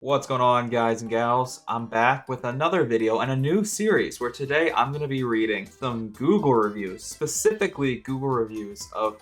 What's going on, guys and gals? I'm back with another video and a new series where today I'm going to be reading some Google reviews, specifically Google reviews of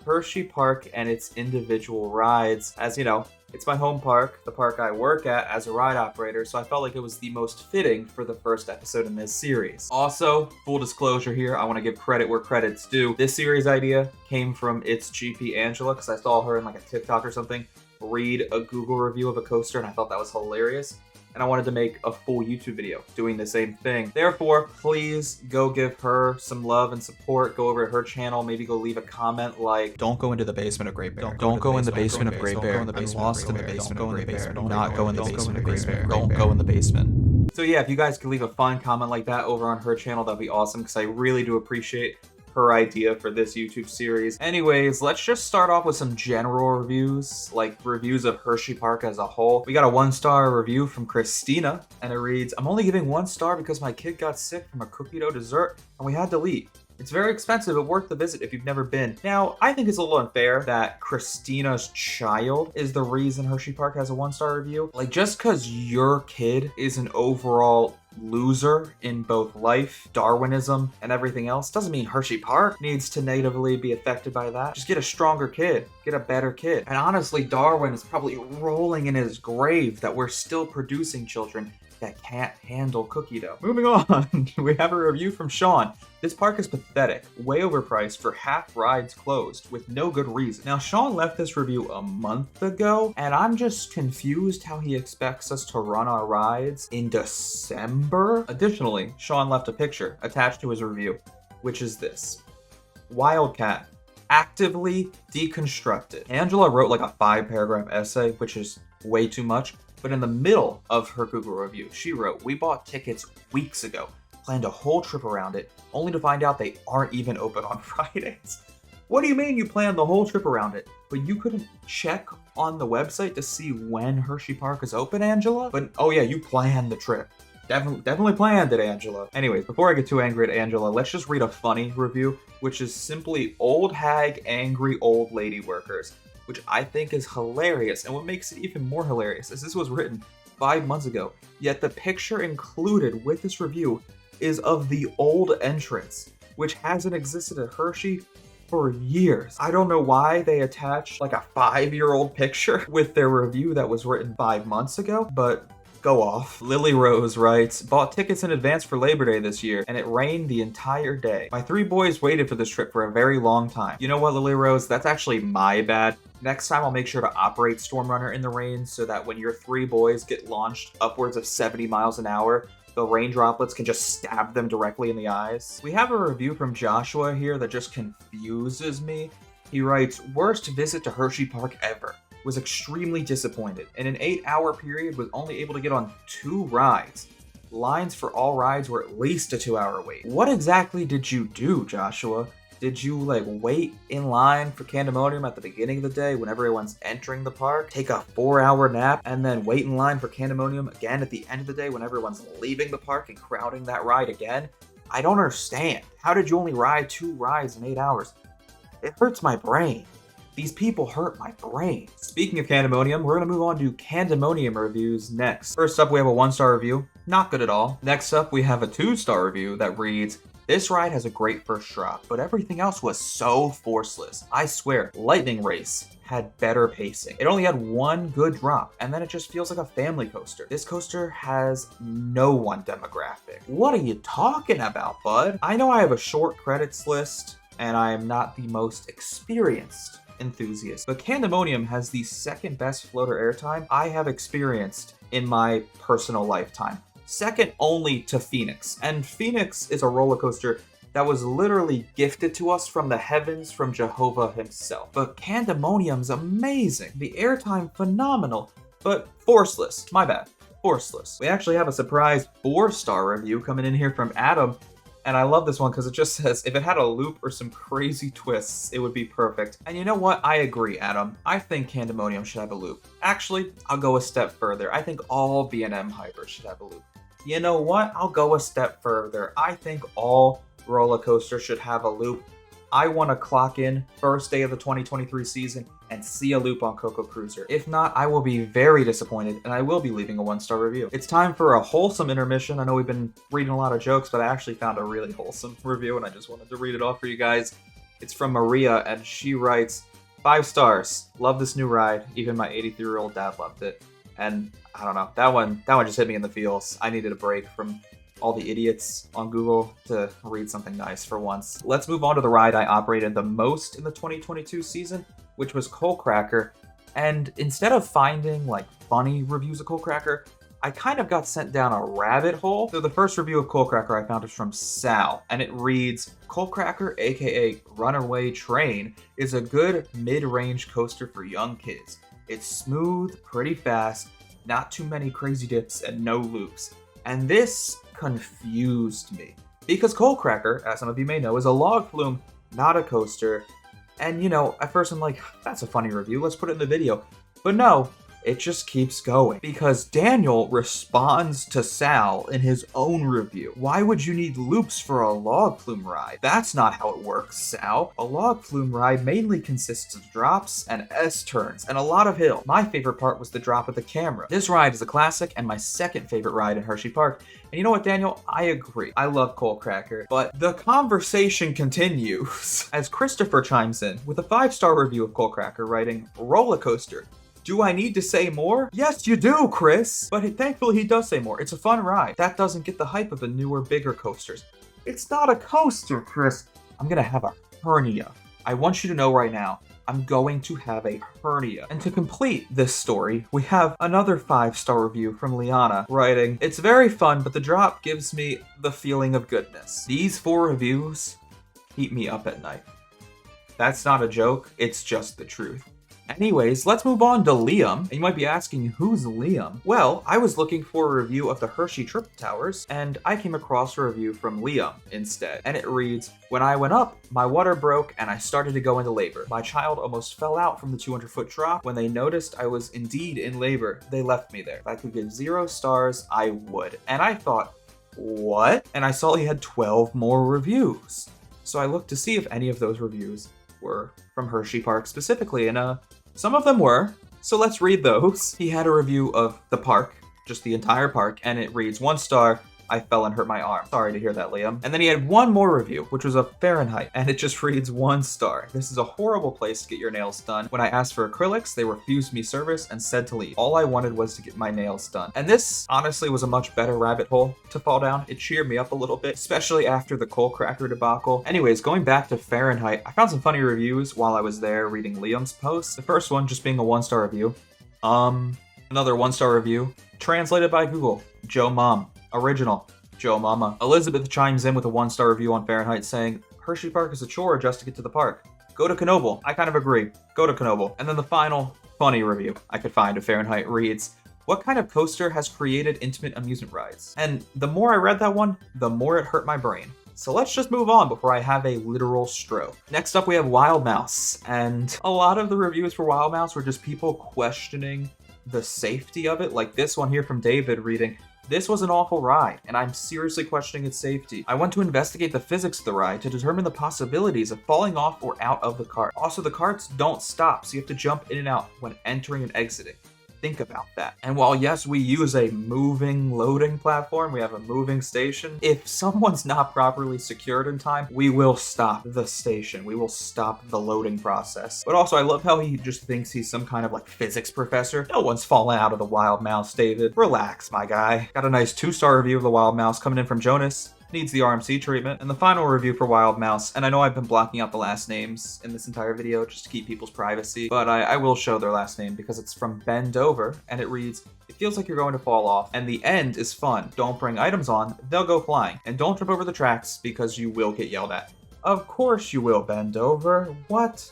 Hersheypark and its individual rides. As you know, it's my home park, the park I work at as a ride operator, so I felt like it was the most fitting for the first episode in this series. Also, full disclosure here, I want to give credit where credit's due. This series idea came from its GP Angela, because I saw her in like a TikTok or something read a Google review of a coaster, and I thought that was hilarious. And I wanted to make a full YouTube video doing the same thing. Therefore, please go give her some love and support. Go over to her channel. Maybe go leave a comment like, Don't go into the basement of Great Bear. Don't go in the basement of Great Bear. I'm lost in the basement. Don't go in the basement. Do not go in the basement of Great Bear. Don't go in the basement. So yeah, if you guys could leave a fun comment like that over on her channel, that'd be awesome, because I really do appreciate her idea for this YouTube series. Anyways, let's just start off with some general reviews, like reviews of Hersheypark as a whole. We got a 1-star review from Christina, and it reads, "I'm only giving 1 star because my kid got sick from a cookie dough dessert and we had to leave. It's very expensive, but worth the visit if you've never been." Now, I think it's a little unfair that Christina's child is the reason Hersheypark has a 1-star review. Like, just because your kid is an overall loser in both life, Darwinism, and everything else doesn't mean Hersheypark needs to negatively be affected by that. Just get a stronger kid, get a better kid. And honestly, Darwin is probably rolling in his grave that we're still producing children that can't handle cookie dough. Moving on, we have a review from Sean. "This park is pathetic, way overpriced for half rides closed with no good reason." Now, Sean left this review a month ago, and I'm just confused how he expects us to run our rides in December. Additionally, Sean left a picture attached to his review, which is this: Wildcat, actively deconstructed. Angela wrote like a 5-paragraph essay, which is way too much. But in the middle of her Google review, she wrote, "We bought tickets weeks ago, planned a whole trip around it, only to find out they aren't even open on Fridays." What do you mean you planned the whole trip around it, but you couldn't check on the website to see when Hersheypark is open, Angela? But, oh yeah, you planned the trip. Definitely planned it, Angela. Anyways, before I get too angry at Angela, let's just read a funny review, which is simply "Old hag, angry old lady workers," which I think is hilarious. And what makes it even more hilarious is this was written 5 months ago, yet the picture included with this review is of the old entrance, which hasn't existed at Hershey for years. I don't know why they attached like a 5-year-old picture with their review that was written 5 months ago, but go off. Lily Rose writes, "Bought tickets in advance for Labor Day this year, and it rained the entire day. My 3 boys waited for this trip for a very long time." You know what, Lily Rose? That's actually my bad. Next time I'll make sure to operate Storm Runner in the rain so that when your 3 boys get launched upwards of 70 miles an hour, the rain droplets can just stab them directly in the eyes. We have a review from Joshua here that just confuses me. He writes, "Worst visit to Hersheypark ever. Was extremely disappointed. In an 8-hour period, was only able to get on 2 rides. Lines for all rides were at least a 2-hour wait." What exactly did you do, Joshua? Did you like wait in line for Candemonium at the beginning of the day when everyone's entering the park, take a 4-hour nap, and then wait in line for Candemonium again at the end of the day when everyone's leaving the park and crowding that ride again? I don't understand. How did you only ride 2 rides in 8 hours? It hurts my brain. These people hurt my brain. Speaking of Candemonium, we're going to move on to Candemonium reviews next. First up, we have a 1-star review. Not good at all. Next up, we have a 2-star review that reads, "This ride has a great first drop, but everything else was so forceless. I swear, Lightning Race had better pacing. It only had 1 good drop, and then it just feels like a family coaster. This coaster has no one demographic." What are you talking about, bud? I know I have a short credits list, and I am not the most experienced enthusiast, but Candemonium has the 2nd best floater airtime I have experienced in my personal lifetime. Second only to Phoenix. And Phoenix is a roller coaster that was literally gifted to us from the heavens from Jehovah himself. But Candemonium's amazing. The airtime phenomenal, but forceless. My bad. Forceless. We actually have a surprise 4-star review coming in here from Adam. And I love this one because it just says, "If it had a loop or some crazy twists, it would be perfect." And you know what? I agree, Adam. I think Candemonium should have a loop. Actually, I'll go a step further. I think all B&M hypers should have a loop. You know what? I'll go a step further. I think all roller coasters should have a loop. I want to clock in first day of the 2023 season and see a loop on Coco Cruiser. If not, I will be very disappointed and I will be leaving a 1-star review. It's time for a wholesome intermission. I know we've been reading a lot of jokes, but I actually found a really wholesome review and I just wanted to read it off for you guys. It's from Maria and she writes, 5 stars. Love this new ride. Even my 83-year-old dad loved it. And I don't know, that one just hit me in the feels. I needed a break from all the idiots on Google to read something nice for once. Let's move on to the ride I operated the most in the 2022 season, which was Coal Cracker. And instead of finding like funny reviews of Coal Cracker, I kind of got sent down a rabbit hole. So the first review of Coal Cracker I found is from Sal, and it reads, Coal Cracker, aka Runaway Train, is a good mid-range coaster for young kids. It's smooth, pretty fast, not too many crazy dips, and no loops. And this confused me. Because Coal Cracker, as some of you may know, is a log flume, not a coaster. And you know, at first I'm like, that's a funny review, let's put it in the video. But no, it just keeps going. Because Daniel responds to Sal in his own review. Why would you need loops for a log flume ride? That's not how it works, Sal. A log flume ride mainly consists of drops and S-turns and a lot of hill. My favorite part was the drop of the camera. This ride is a classic and my second favorite ride in Hersheypark. And you know what, Daniel? I agree. I love Coal Cracker, but the conversation continues as Christopher chimes in with a 5-star review of Coal Cracker, writing, roller coaster. Do I need to say more? Yes, you do, Chris. But thankfully he does say more. It's a fun ride. That doesn't get the hype of the newer, bigger coasters. It's not a coaster, Chris. I'm gonna have a hernia. I want you to know right now, I'm going to have a hernia. And to complete this story, we have another 5-star review from Liana, writing, it's very fun, but the drop gives me the feeling of goodness. These 4 reviews keep me up at night. That's not a joke, it's just the truth. Anyways, let's move on to Liam. And you might be asking, who's Liam? Well, I was looking for a review of the Hershey Triple Towers, and I came across a review from Liam instead. And it reads, when I went up, my water broke and I started to go into labor. My child almost fell out from the 200-foot drop. When they noticed I was indeed in labor, they left me there. If I could give 0 stars, I would. And I thought, what? And I saw he had 12 more reviews. So I looked to see if any of those reviews were from Hersheypark specifically, and some of them were, so let's read those. He had a review of the park, just the entire park, and it reads, 1 star, I fell and hurt my arm. Sorry to hear that, Liam. And then he had one more review, which was of Fahrenheit, and it just reads 1 star. This is a horrible place to get your nails done. When I asked for acrylics, they refused me service and said to leave. All I wanted was to get my nails done. And this, honestly, was a much better rabbit hole to fall down. It cheered me up a little bit, especially after the Coal Cracker debacle. Anyways, going back to Fahrenheit, I found some funny reviews while I was there reading Liam's post. The first one just being a 1-star review. Another 1-star review, translated by Google, Joe Mom. Original, Joe Mama. Elizabeth chimes in with a 1-star review on Fahrenheit saying, Hersheypark is a chore just to get to the park. Go to Knoebel. I kind of agree. Go to Knoebel. And then the final funny review I could find of Fahrenheit reads, what kind of coaster has created intimate amusement rides? And the more I read that one, the more it hurt my brain. So let's just move on before I have a literal stroke. Next up we have Wild Mouse. And a lot of the reviews for Wild Mouse were just people questioning the safety of it. Like this one here from David reading, this was an awful ride, and I'm seriously questioning its safety. I want to investigate the physics of the ride to determine the possibilities of falling off or out of the cart. Also, the carts don't stop, so you have to jump in and out when entering and exiting. Think about that. And while yes, we use a moving loading platform, we have a moving station, if someone's not properly secured in time, we will stop the station. We will stop the loading process. But also, I love how he just thinks he's some kind of like physics professor. No one's fallen out of the Wild Mouse, David. Relax, my guy. Got a nice 2-star review of the Wild Mouse coming in from Jonas. Needs the RMC treatment. And the final review for Wild Mouse, and I know I've been blocking out the last names in this entire video just to keep people's privacy, but I will show their last name because it's from Bend Over, and it reads, it feels like you're going to fall off, and the end is fun. Don't bring items on, they'll go flying. And don't trip over the tracks because you will get yelled at. Of course you will, Bend Over. What?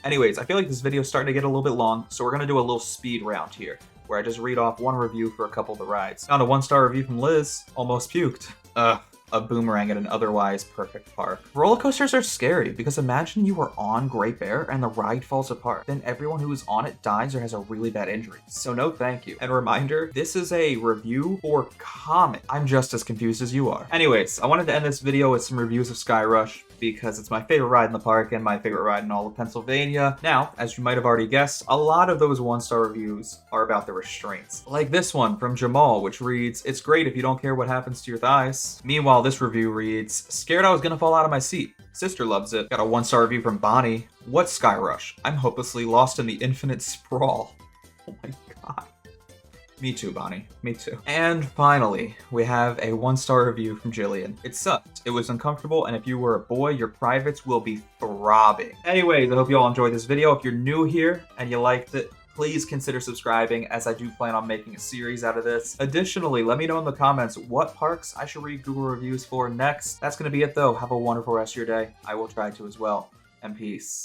Anyways, I feel like this video is starting to get a little bit long, so we're gonna do a little speed round here, where I just read off one review for a couple of the rides. Found a 1-star review from Liz, almost puked. A boomerang at an otherwise perfect park. Roller coasters are scary because imagine you were on Great Bear and the ride falls apart. Then everyone who is on it dies or has a really bad injury. So no thank you. And reminder, this is a review for Comet. I'm just as confused as you are. Anyways, I wanted to end this video with some reviews of Sky Rush. because it's my favorite ride in the park and my favorite ride in all of Pennsylvania. Now, as you might have already guessed, a lot of those 1-star reviews are about the restraints. Like this one from Jamal, which reads, "It's great if you don't care what happens to your thighs." Meanwhile, this review reads, "Scared I was gonna fall out of my seat. Sister loves it." Got a 1-star review from Bonnie. "What Sky Rush? I'm hopelessly lost in the infinite sprawl." Oh my god. Me too, Bonnie. Me too. And finally, we have a 1-star review from Jillian. "It sucked. It was uncomfortable, and if you were a boy, your privates will be throbbing." Anyways, I hope you all enjoyed this video. If you're new here and you liked it, please consider subscribing, as I do plan on making a series out of this. Additionally, let me know in the comments what parks I should read Google reviews for next. That's going to be it, though. Have a wonderful rest of your day. I will try to as well. And peace.